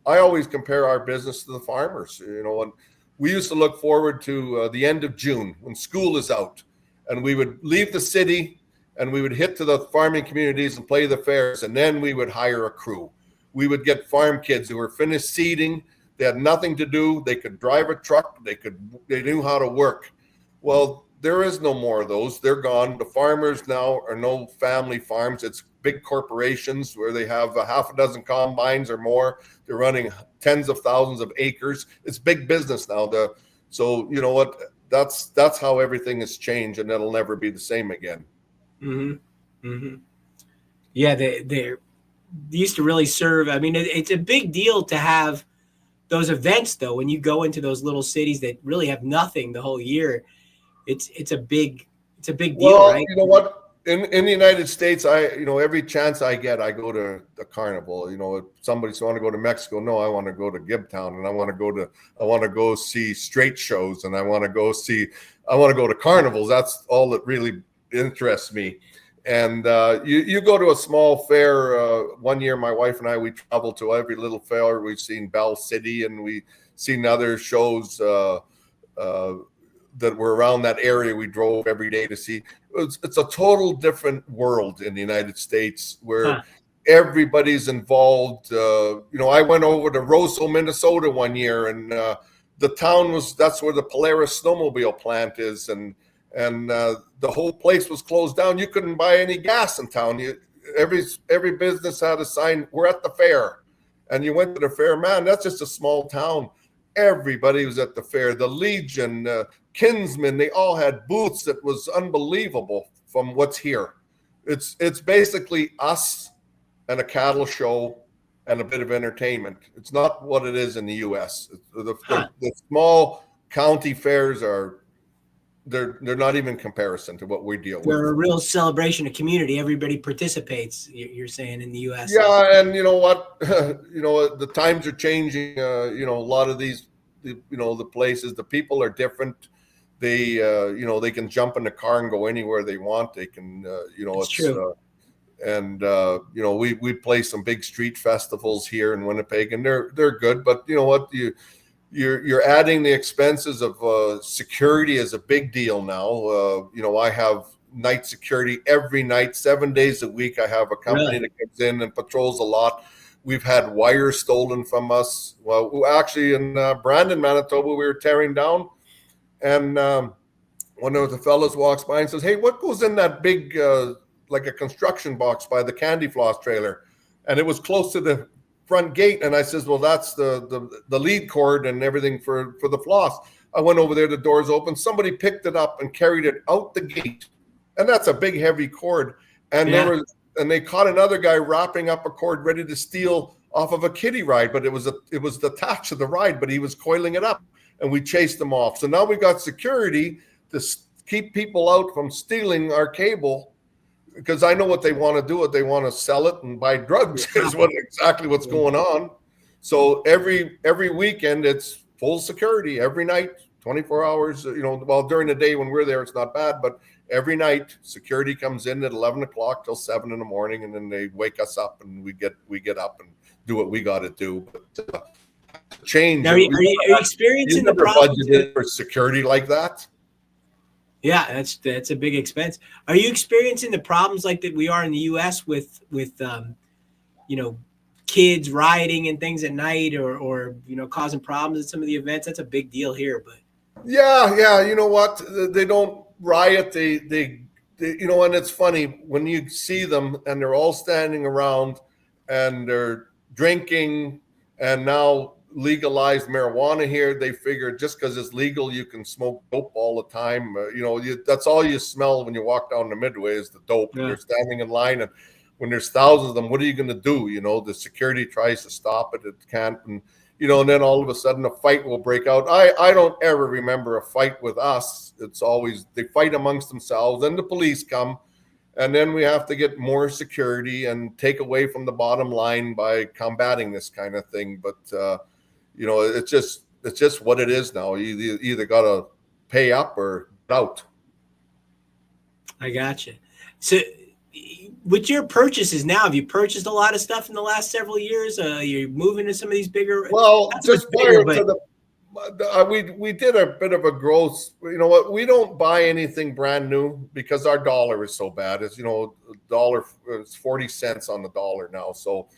always compare our business to the farmers. And we used to look forward to the end of June when school is out, and we would leave the city and we would hit to the farming communities and play the fairs, and then we would hire a crew. We would get farm kids who were finished seeding. They had nothing to do. They could drive a truck. They knew how to work. Well, there is no more of those. They're gone. The farmers now are no family farms. It's big corporations where they have a half a dozen combines or more. They're running tens of thousands of acres. It's big business now. So you know what? That's how everything has changed, and it'll never be the same again. Mm-hmm. Mm-hmm. Yeah, they used to really serve. I mean, it's a big deal to have those events, though. When you go into those little cities that really have nothing the whole year, it's a big deal, well, right? You know what? In the United States, every chance I get, I go to the carnival. If somebody's want to go to Mexico, no, I want to go to Gibtown, and I want to go see straight shows, and I want to go to carnivals. That's all that really interests me. And you go to a small fair. One year, my wife and I, we traveled to every little fair. We've seen Bell City, and we seen other shows that were around that area. We drove every day to see. It's a total different world in the United States where everybody's involved. I went over to Roseau, Minnesota one year, and the town that's where the Polaris snowmobile plant is, and the whole place was closed down. You couldn't buy any gas in town. Every business had a sign, "We're at the fair," and you went to the fair. Man, that's just a small town. Everybody was at the fair. The Legion, Kinsman, they all had booths that was unbelievable from what's here. It's basically us and a cattle show and a bit of entertainment. It's not what it is in the U.S. The small county fairs they're not even comparison to what we deal with. They're a real celebration of community. Everybody participates, you're saying, in the U.S. Yeah, and you know what? The times are changing. A lot of these, the places, the people are different. They, they can jump in the car and go anywhere they want. They can, It's true. We play some big street festivals here in Winnipeg, and they're good. But you know what? You're adding the expenses of security is a big deal now. I have night security every night, 7 days a week. I have a company that comes in and patrols a lot. We've had wires stolen from us. Well, actually, in Brandon, Manitoba, we were tearing down, and one of the fellows walks by and says, "Hey, what goes in that big, like a construction box by the candy floss trailer?" And it was close to the front gate, and I says, "Well, that's the lead cord and everything for the floss." I went over there, the doors open, somebody picked it up and carried it out the gate, and that's a big heavy cord. And they caught another guy wrapping up a cord ready to steal off of a kiddie ride, but it was attached to the ride, but he was coiling it up, and we chased him off. So now we got security to keep people out from stealing our cable, because I know what they want to do. They want to sell it and buy drugs is exactly what's going on. So every weekend it's full security every night, 24 hours. During the day when we're there, it's not bad, but every night security comes in at 11 o'clock till 7 in the morning, and then they wake us up and we get up and do what we got to do. But change. Now, are you experiencing the problem budgeted for security like that? Yeah, that's a big expense. Are you experiencing the problems like that we are in the U.S. with kids rioting and things at night, or causing problems at some of the events? That's a big deal here. But yeah, you know what? They don't riot. They and it's funny when you see them and they're all standing around and they're drinking, and now legalized marijuana here. They figure just because it's legal, you can smoke dope all the time. That's all you smell when you walk down the Midway is the dope. Yeah. You're standing in line, and when there's thousands of them, what are you going to do? The security tries to stop it. It can't. And then all of a sudden a fight will break out. I don't ever remember a fight with us. It's always they fight amongst themselves, then the police come, and then we have to get more security and take away from the bottom line by combating this kind of thing. But it's just what it is now. You either got to pay up or out. I got you. So with your purchases now, have you purchased a lot of stuff in the last several years? You're moving to some of these bigger. Well, just prior to we did a bit of a growth. You know what? We don't buy anything brand new because our dollar is so bad. It's dollar. It's 40 cents on the dollar now. So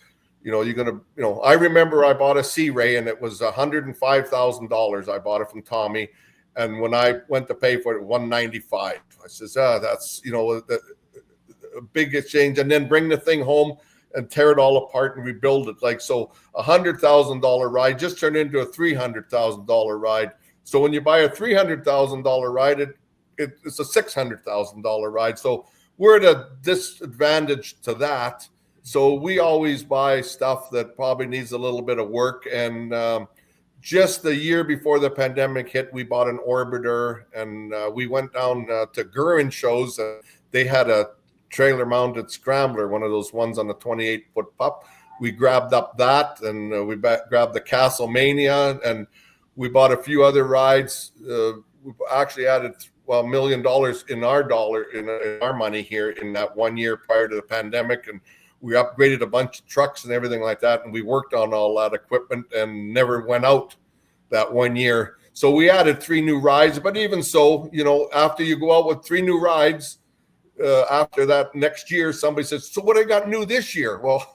you're gonna. I remember I bought a Sea Ray and it was $105,000. I bought it from Tommy, and when I went to pay for it, $195. I says, that's a big exchange, and then bring the thing home and tear it all apart and rebuild it. So $100,000 ride just turned into a $300,000 ride. So when you buy a $300,000 ride, it's a $600,000 ride. So we're at a disadvantage to that. So we always buy stuff that probably needs a little bit of work. And just the year before the pandemic hit, we bought an Orbiter, and we went down to Gurin shows. They had a trailer mounted scrambler, one of those ones on the 28-foot pup. We grabbed up that, and we grabbed the Castlemania, and we bought a few other rides. We actually added $1 million in our money here in that 1 year prior to the pandemic. And we upgraded a bunch of trucks and everything like that. And we worked on all that equipment and never went out that 1 year. So we added 3 new rides. But even so, after you go out with 3 new rides, after that next year, somebody says, so what I got new this year? Well,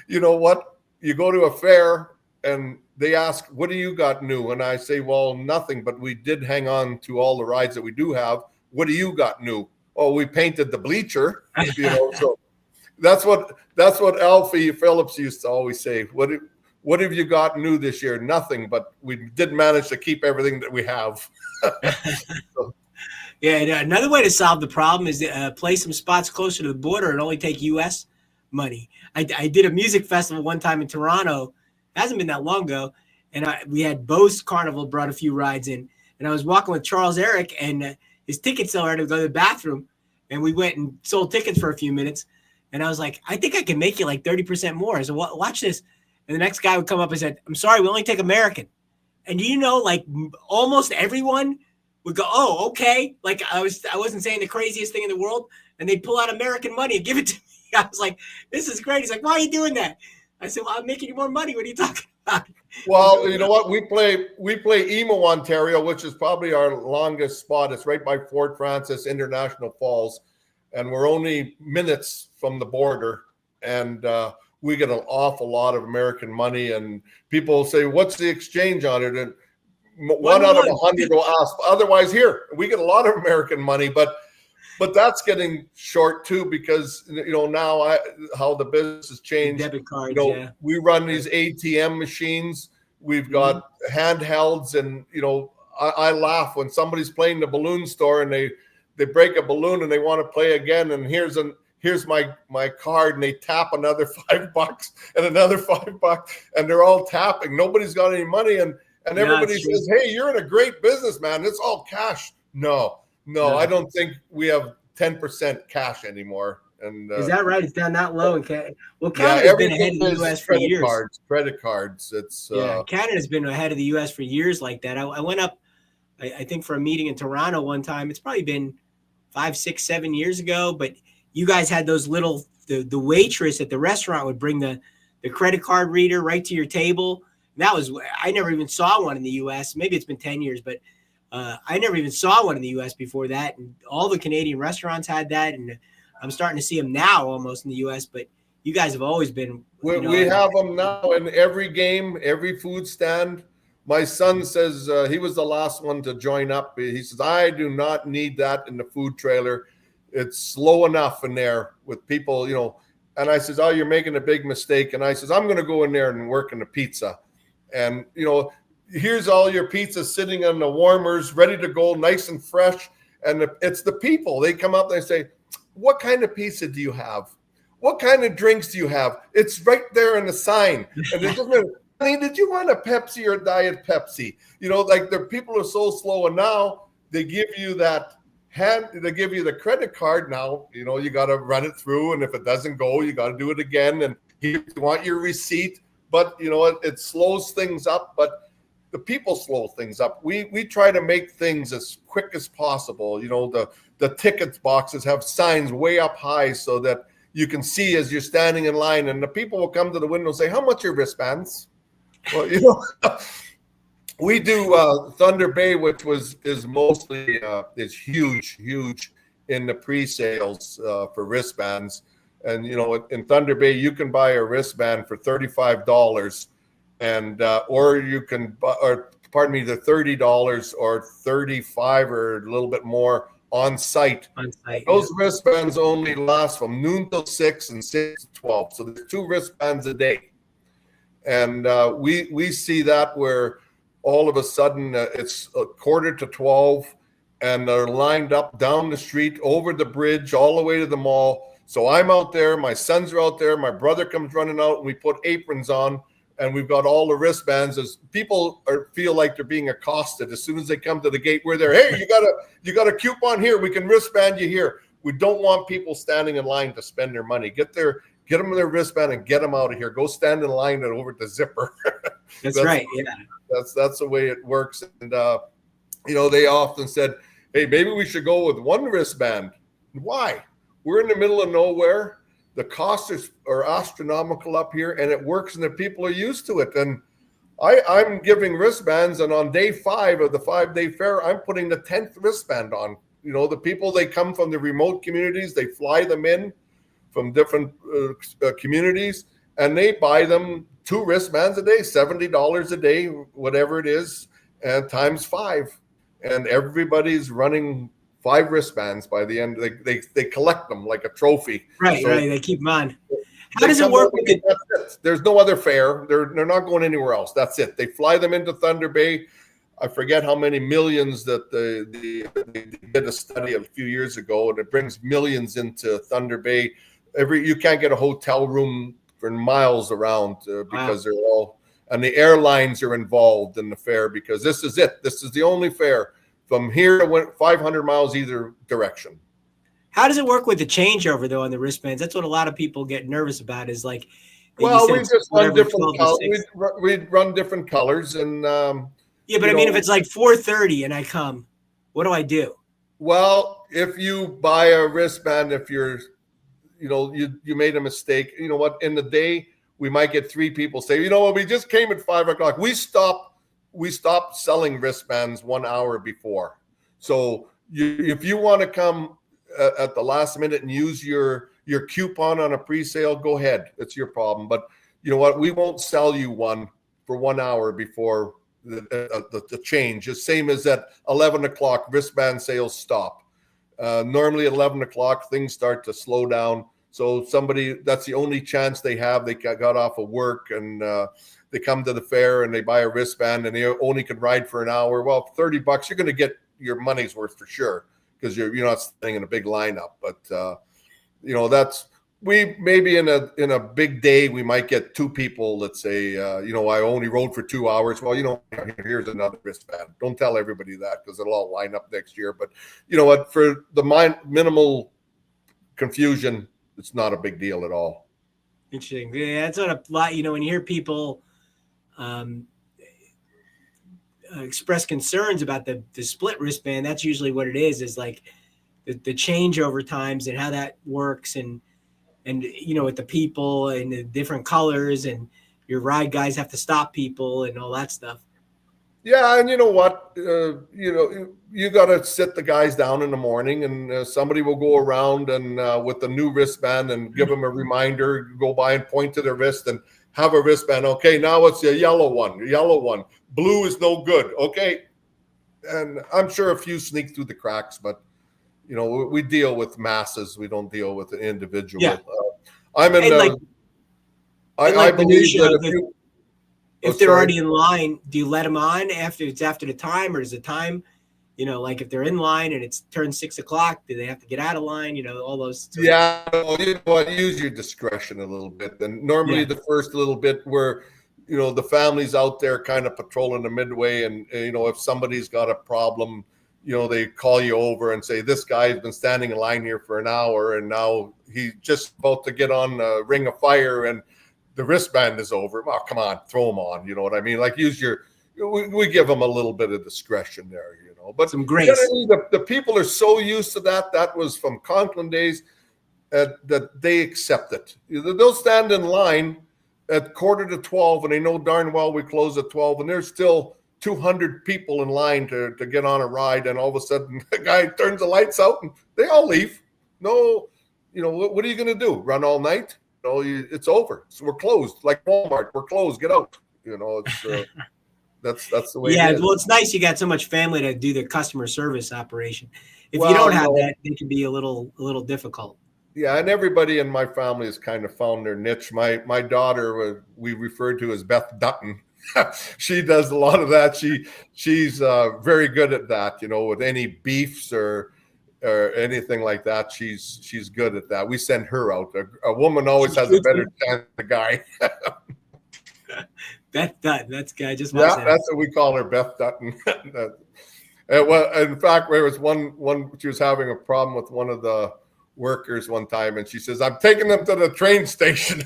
you know what? You go to a fair and they ask, what do you got new? And I say, well, nothing, but we did hang on to all the rides that we do have. What do you got new? Oh, we painted the bleacher, so that's what Alfie Phillips used to always say. What have you got new this year? Nothing, but we did manage to keep everything that we have. So. Yeah, and another way to solve the problem is to play some spots closer to the border and only take U.S. money. I did a music festival one time in Toronto. It hasn't been that long ago. And we had Bo's Carnival brought a few rides in. And I was walking with Charles Eric, and his ticket seller had to go to the bathroom. And we went and sold tickets for a few minutes. And I was like, I think I can make you like 30% more. So watch this. And the next guy would come up and said, I'm sorry, we only take American. And like almost everyone would go, oh, okay. Like I wasn't saying the craziest thing in the world. And they'd pull out American money and give it to me. I was like, this is great. He's like, why are you doing that? I said, well, I'm making you more money. What are you talking about? Well, you know what? We play Emo, Ontario, which is probably our longest spot. It's right by Fort Frances International Falls. And we're only minutes from the border. And we get an awful lot of American money. And people say, what's the exchange on it? And one out of 100 will ask. Otherwise, here, we get a lot of American money. But that's getting short too, because now how the business has changed. Debit cards, we run these ATM machines. We've got handhelds, and I laugh when somebody's playing the balloon store and they break a balloon and they want to play again. And here's my card, and they tap another $5 and another $5, and they're all tapping. Nobody's got any money, and everybody says, "Hey, you're in a great business, man. It's all cash." No, I don't think we have 10% cash anymore. And is that right? It's down that low in Canada. Well, Canada's been ahead of the U.S. for years. Credit cards. It's Canada's been ahead of the U.S. for years like that. I went up, I think, for a meeting in Toronto one time. It's probably been 5, 6, 7 years ago. But you guys had those little the waitress at the restaurant would bring the credit card reader right to your table. And that was I never even saw one in the U.S. Maybe it's been 10 years, but I never even saw one in the U.S. before that. And all the Canadian restaurants had that, and I'm starting to see them now almost in the U.S., but you guys have always been. We have them now in every game, every food stand. My son says he was the last one to join up. He says, I do not need that in the food trailer. It's slow enough in there with people, And I says, oh, you're making a big mistake. And I says, I'm going to go in there and work in the pizza. And, here's all your pizza sitting on the warmers, ready to go, nice and fresh. And it's the people. They come up and they say, what kind of pizza do you have? What kind of drinks do you have? It's right there in the sign. And they just honey, did you want a Pepsi or Diet Pepsi? Like the people are so slow. And now they give you they give you the credit card. Now, you got to run it through. And if it doesn't go, you got to do it again. And you want your receipt. But, it slows things up. But the people slow things up. We try to make things as quick as possible. The tickets boxes have signs way up high so that you can see as you're standing in line, and the people will come to the window and say, how much are your wristbands? Well, we do Thunder Bay, which is mostly is huge in the pre-sales for wristbands. And, in Thunder Bay, you can buy a wristband for $35. And or you can, or pardon me, the $30 or $35 or a little bit more on site. Those wristbands only last from noon till 6 and 6 to 12. So there's 2 wristbands a day, and we see that where all of a sudden it's 11:45, and they're lined up down the street, over the bridge, all the way to the mall. So I'm out there, my sons are out there, my brother comes running out, and we put aprons on. And we've got all the wristbands as people feel like they're being accosted as soon as they come to the gate. We're there. Hey, you got a coupon here. We can wristband you here. We don't want people standing in line to spend their money. Get them their wristband and get them out of here. Go stand in line and over at the zipper. That's right. Yeah. That's the way it works. And they often said, hey, maybe we should go with one wristband. Why? We're in the middle of nowhere. The costs are astronomical up here, and it works, and the people are used to it. And I'm giving wristbands, and on day 5 of the 5-day fair, I'm putting the 10th wristband on. The people, they come from the remote communities, they fly them in from different communities, and they buy them 2 wristbands a day, $70 a day, whatever it is, and times 5. And everybody's running 5 wristbands by the end. They collect them like a trophy. Right, right. They keep them on. How does it work with it? There's no other fair. They're not going anywhere else. That's it. They fly them into Thunder Bay. I forget how many millions that they did a study a few years ago, and it brings millions into Thunder Bay. You can't get a hotel room for miles around because they're all, and the airlines are involved in the fair because this is it. This is the only fair from here to 500 miles either direction. How does it work with the changeover though on the wristbands? That's what a lot of people get nervous about. Is like, well, we just run different colors. We run different colors, and yeah, but I mean, if it's like 4:30 and I come, what do I do? Well, if you buy a wristband, if you're, you made a mistake, you know what? In the day, we might get 3 people say, we just came at 5 o'clock. We stopped selling wristbands 1 hour before. So if you want to come at the last minute and use your coupon on a pre-sale, go ahead. It's your problem. But you know what? We won't sell you one for 1 hour before the change. The same as at 11 o'clock, wristband sales stop. Normally at 11 o'clock, things start to slow down. So that's the only chance they have. They got off of work and they come to the fair and they buy a wristband and they only can ride for an hour. Well, $30, you're going to get your money's worth for sure, because you're not standing in a big lineup. But we maybe in a big day we might get 2 people. Let's say I only rode for 2 hours. Well, here's another wristband. Don't tell everybody that, because it'll all line up next year. But you know what? For the minimal confusion, it's not a big deal at all. Interesting. Yeah, that's what a lot. When you hear people express concerns about the split wristband, that's usually what it is like the changeover times and how that works, and with the people and the different colors, and your ride guys have to stop people and all that stuff. Yeah, and you know what? You got to sit the guys down in the morning, and somebody will go around and with the new wristband and give them a reminder, go by and point to their wrist and have a wristband. Okay, now it's a yellow one. Blue is no good. Okay. And I'm sure a few sneak through the cracks, but we deal with masses. We don't deal with an individual. Yeah. I believe that if they're already in line, do you let them on after the time, or is the time, if they're in line and it's turned 6 o'clock, do they have to get out of line? All those. Yeah. Use your discretion a little bit. And normally the first little bit where, the family's out there kind of patrolling the midway, and, if somebody's got a problem, they call you over and say, this guy's been standing in line here for an hour, and now he's just about to get on a ring of fire and the wristband is over. Oh, come on, throw them on. You know what I mean? Like we give them a little bit of discretion there, but some grace. The people are so used to that. That was from Conklin days that they accept it. They'll stand in line at 11:45 and they know darn well we close at 12, and there's still 200 people in line to get on a ride, and all of a sudden the guy turns the lights out and they all leave. No, what are you going to do? Run all night? No, it's over. So we're closed. Like Walmart, we're closed. Get out. It's that's the way. Yeah, it is. Well, it's nice you got so much family to do the customer service operation. If you don't have that, it can be a little difficult. Yeah, and everybody in my family has kind of found their niche. My daughter, we refer to as Beth Dutton. She does a lot of that. She's very good at that. With any beefs or anything like that, she's good at that. We send her out. A woman always has a better chance than a guy. Beth Dutton, that's guy. Just that's what we call her, Beth Dutton. In fact, there was one. She was having a problem with one of the workers one time, and she says, "I'm taking them to the train station."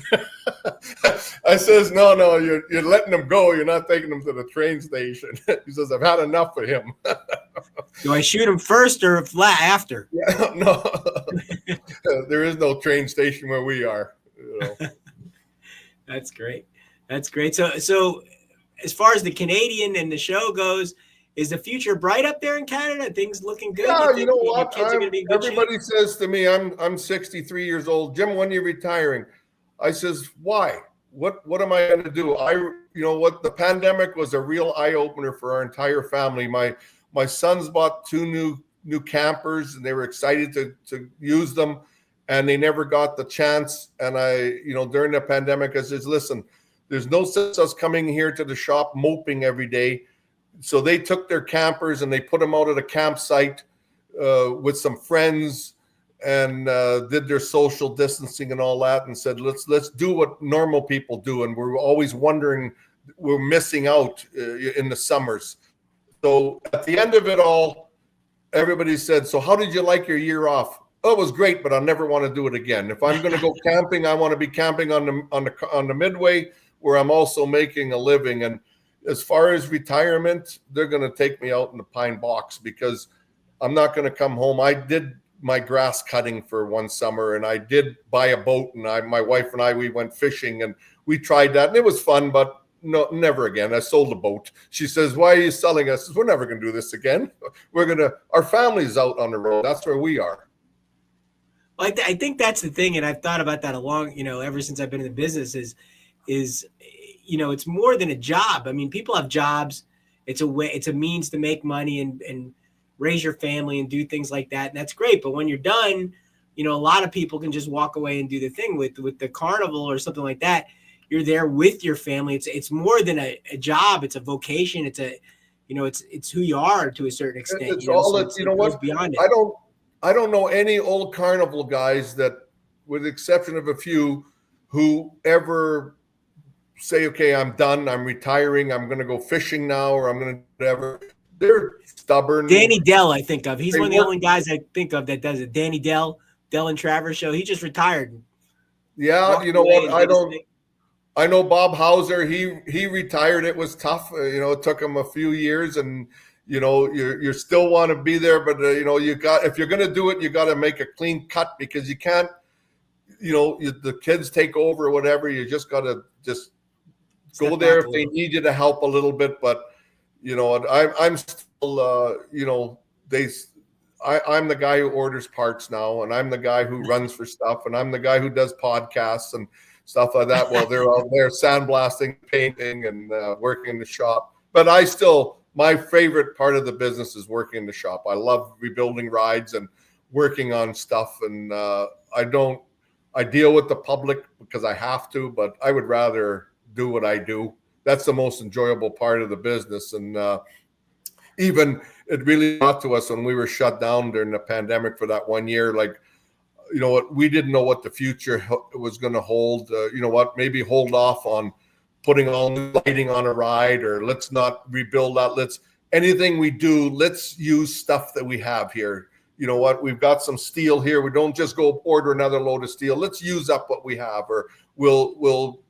I says, "No, you're letting them go. You're not taking them to the train station." He says, "I've had enough of him." Do I shoot him first or after? Yeah, no, there is no train station where we are. That's great. That's great. So as far as the Canadian and the show goes, is the future bright up there in Canada? Things looking good? Yeah, you know what? Kids are gonna be in good everybody shape? says to me, I'm 63 years old. Jim, when are you retiring? I says, why? What am I going to do? You know what? The pandemic was a real eye opener for our entire family. My sons bought 2 new campers, and they were excited to use them, and they never got the chance. And during the pandemic, I says, listen, there's no sense us coming here to the shop moping every day. So they took their campers and they put them out at a campsite with some friends and did their social distancing and all that, and said, let's do what normal people do. And we're always wondering, we're missing out in the summers. So at the end of it all, everybody said, so how did you like your year off? Oh, it was great, but I'll never want to do it again. If I'm going to go camping, I want to be camping on the Midway, where I'm also making a living. And as far as retirement, they're going to take me out in the pine box, because I'm not going to come home. I did my grass cutting for one summer, and I did buy a boat, and my wife and I, we went fishing, and we tried that, and it was fun, but no, never again. I sold the boat. She says, why are you selling us? We're never going to do this again. Our family's out on the road. That's where we are. Well, I think that's the thing, and I've thought about that ever since I've been in the business is it's more than a job. I mean, people have jobs. It's a means to make money and raise your family and do things like that. And that's great. But when you're done, a lot of people can just walk away and do the thing with the carnival or something like that. You're there with your family. It's more than a job. It's a vocation. It's who you are to a certain extent. It's all it goes beyond it. I don't know any old carnival guys that, with the exception of a few, who ever say, okay, I'm done, I'm retiring, I'm going to go fishing now, or I'm going to whatever. They're stubborn. Danny Dell, I think of. He's one of the only guys I think of that does it. Danny Dell and Travers show. He just retired. Yeah, you know what? I know Bob Hauser. He retired. It was tough. It took him a few years, and you still want to be there, but if you're going to do it, you got to make a clean cut, because you can't. The kids take over or whatever. You just got to go there if they need you to help a little bit. But I'm still I'm the guy who orders parts now, and I'm the guy who runs for stuff, and I'm the guy who does podcasts and stuff like that while they're out there sandblasting, painting, and working in the shop. But my favorite part of the business is working in the shop. I love rebuilding rides and working on stuff, and I deal with the public because I have to, but I would rather do what I do. That's the most enjoyable part of the business. And even it really got to us when we were shut down during the pandemic for that 1 year. Like, we didn't know what the future was going to hold. Maybe hold off on putting all new lighting on a ride, or let's not rebuild that. Anything we do, let's use stuff that we have here. We've got some steel here. We don't just go order another load of steel. Let's use up what we have, or we'll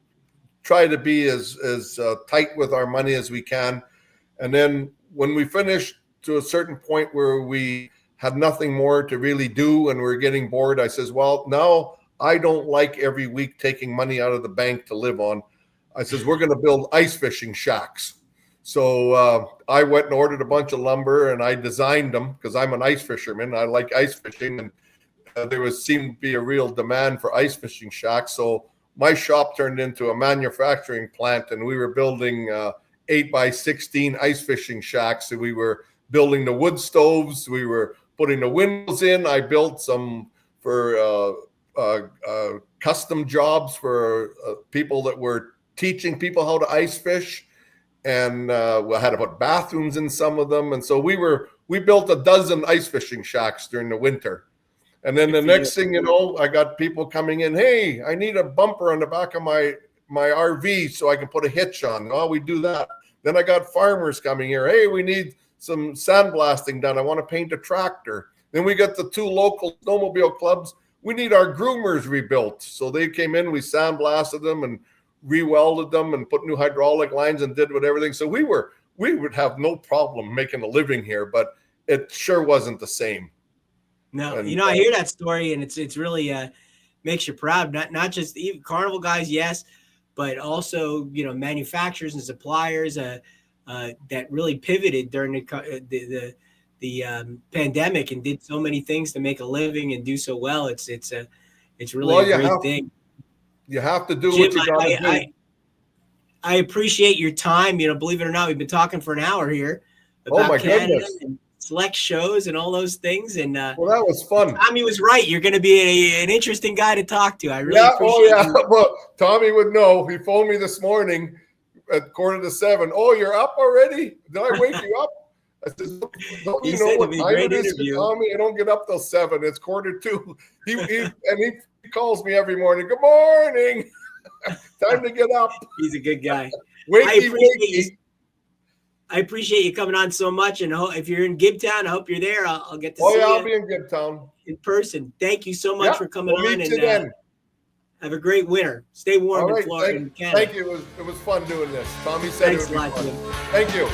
try to be as tight with our money as we can. And then when we finish to a certain point where we had nothing more to really do and we're getting bored, I says, well, now I don't like every week taking money out of the bank to live on. I says, we're going to build ice fishing shacks. So I went and ordered a bunch of lumber, and I designed them because I'm an ice fisherman. I like ice fishing, and there seemed to be a real demand for ice fishing shacks. So my shop turned into a manufacturing plant, and we were building 8x16 ice fishing shacks. So we were building the wood stoves. We were putting the windows in. I built some for custom jobs for people that were teaching people how to ice fish. And we had to put bathrooms in some of them. And so we built a dozen ice fishing shacks during the winter. And then the next thing you know, I got people coming in, hey, I need a bumper on the back of my RV so I can put a hitch on. Oh, we do that. Then I got farmers coming here. Hey, we need some sandblasting done. I want to paint a tractor. Then we got the 2 local snowmobile clubs. we need our groomers rebuilt. So they came in, we sandblasted them and re-welded them and put new hydraulic lines and did everything. So we would have no problem making a living here, but it sure wasn't the same. No, and, I hear that story, and it's really makes you proud. Not just even carnival guys, yes, but also manufacturers and suppliers that really pivoted during the pandemic and did so many things to make a living and do so well. It's really a great thing. You have to do Jim, what you got to do. I appreciate your time. Believe it or not, we've been talking for an hour here about Canada and select shows and all those things. And well, that was fun. Tommy was right. You're going to be an interesting guy to talk to. I really appreciate it. Well, Tommy would know. He phoned me this morning at 6:45. Oh, you're up already? Did I wake you up? I said, don't you know what time it is, Tommy? I don't get up till 7. It's 1:45. He calls me every morning. Good morning. Time to get up. He's a good guy. Wakey. I appreciate you coming on so much. And if you're in Gibtown, I hope you're there. I'll get to see you. I'll be in Gibtown. In person. Thank you so much for coming on. Meet you then. Have a great winter. Stay warm in Florida and Canada. Thank you. It was fun doing this. Tommy said it would be fun. Thank you.